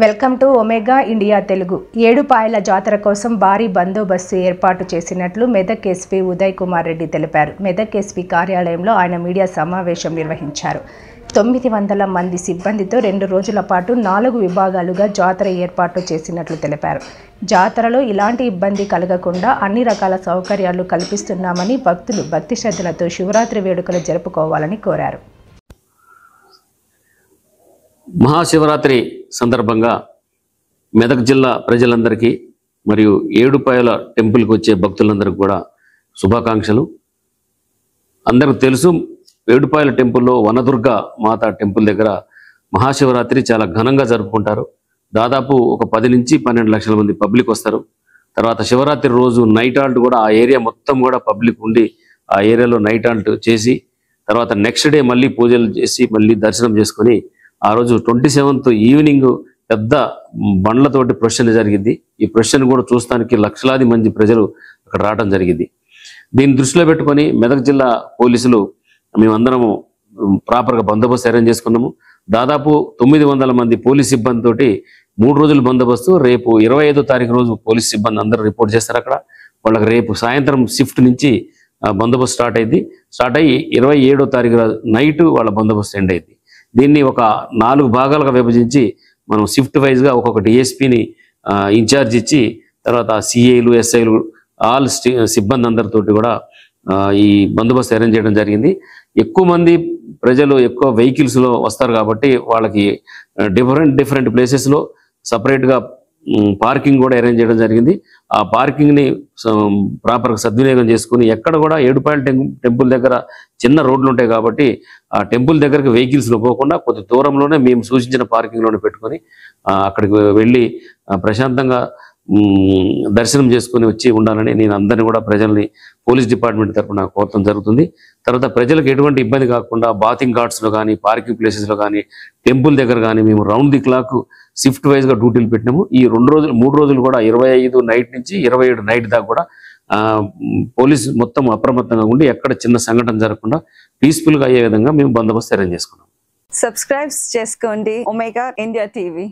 Welcome to omega India Telugu. Edupayala జాతర కోసం భారీ బందోబస్తు ఏర్పాటు చేసినట్లు మెదక్ ఎస్పీ ఉదయ్ కుమార్ రెడ్డి తెలిపారు. మెదక్ ఎస్పీ కార్యాలయంలో ఆయన మీడియా సమావేశం నిర్వహించారు. 900 మంది సిబ్బందితో 2 రోజుల పాటు 4 విభాగాలుగా జాతర ఏర్పాటు చేసినట్లు తెలిపారు. జాతరలో ఇలాంటి ఇబ్బంది కలగకుండా అన్ని రకాల సౌకర్యాలు కల్పిస్తున్నామని భక్తులు భక్తి శ్రద్ధలతో శివరాత్రి వేడుకలు జరుపుకోవాలని కోరారు. మహాశివరాత్రి సందర్భంగా మెదక్ జిల్లా ప్రజలందరికీ మరియు ఏడుపాయల టెంపుల్కి వచ్చే భక్తులందరికీ కూడా శుభాకాంక్షలు. అందరికీ తెలుసు, ఏడుపాయల టెంపుల్లో వనదుర్గ మాత టెంపుల్ దగ్గర మహాశివరాత్రి చాలా ఘనంగా జరుపుకుంటారు. దాదాపు ఒక 10 నుంచి 12 లక్షల మంది పబ్లిక్ వస్తారు. తర్వాత శివరాత్రి రోజు నైట్ హాల్ట్ కూడా ఆ ఏరియా మొత్తం కూడా పబ్లిక్ ఉండి ఆ ఏరియాలో నైట్ హాల్ట్ చేసి తర్వాత నెక్స్ట్ డే మళ్ళీ పూజలు చేసి మళ్ళీ దర్శనం చేసుకొని ఆ రోజు 27th ఈవినింగ్ పెద్ద బండ్లతోటి ప్రొసెషన్ జరిగింది. ఈ ప్రొసెషన్ కూడా చూస్తానికి లక్షలాది మంది ప్రజలు అక్కడ రావడం జరిగింది. దీన్ని దృష్టిలో పెట్టుకొని మెదక్ జిల్లా పోలీసులు మేమందరము ప్రాపర్గా బందోబస్తు అరేంజ్ చేసుకున్నాము. దాదాపు 900 మంది పోలీస్ సిబ్బంది తోటి 3 రోజుల బందోబస్తు. రేపు 25వ తారీఖు రోజు పోలీస్ సిబ్బంది అందరూ రిపోర్ట్ చేస్తారు. అక్కడ వాళ్ళకి రేపు సాయంత్రం షిఫ్ట్ నుంచి బందోబస్తు స్టార్ట్ అయ్యి 27వ తారీఖు నైట్ వాళ్ళ బందోబస్తు ఎండ్ అయింది. దీన్ని ఒక 4 భాగాలుగా విభజించి మనం షిఫ్ట్ వైజ్గా ఒక్కొక్క డిఎస్పీని ఇన్ఛార్జ్ ఇచ్చి తర్వాత సిఐలు ఎస్ఐలు ఆల్ సిబ్బంది అందరితోటి కూడా ఈ బందోబస్తు అరేంజ్ చేయడం జరిగింది. ఎక్కువ మంది ప్రజలు ఎక్కువ వెహికల్స్లో వస్తారు కాబట్టి వాళ్ళకి డిఫరెంట్ ప్లేసెస్లో సపరేట్గా పార్కింగ్ కూడా అరేంజ్ చేయడం జరిగింది. ఆ పార్కింగ్ని ప్రాపర్గా సద్వినియోగం చేసుకుని ఎక్కడ కూడా ఏడుపాయల టెంపుల్ దగ్గర చిన్న రోడ్లు ఉంటాయి కాబట్టి ఆ టెంపుల్ దగ్గరికి వెహికల్స్లో పోకుండా కొద్ది దూరంలోనే మేము సూచించిన పార్కింగ్లోనే పెట్టుకొని అక్కడికి వెళ్ళి ప్రశాంతంగా దర్శనం చేసుకుని వచ్చి ఉండాలని నేను అందరినీ కూడా ప్రజల్ని పోలీస్ డిపార్ట్మెంట్ తరఫున కోరటం జరుగుతుంది. తర్వాత ప్రజలకు ఎటువంటి ఇబ్బంది కాకుండా బాతింగ్ ఘాట్స్లో కానీ పార్కింగ్ ప్లేసెస్లో కానీ టెంపుల్ దగ్గర కానీ మేము రౌండ్ ది క్లాక్ షిఫ్ట్ వైజ్గా డ్యూటీలు పెట్టినాము. ఈ 3 రోజులు కూడా 25 నైట్ నుంచి 27 నైట్ దాకా కూడా పోలీసు మొత్తం అప్రమత్తంగా ఉండి ఎక్కడ చిన్న సంఘటన జరగకుండా పీస్ఫుల్గా అయ్యే విధంగా మేము బందోబస్తు అరేంజ్ చేసుకున్నాం. సబ్స్క్రైబ్ చేసుకోండి ఒమేగా ఇండియా టీవీ.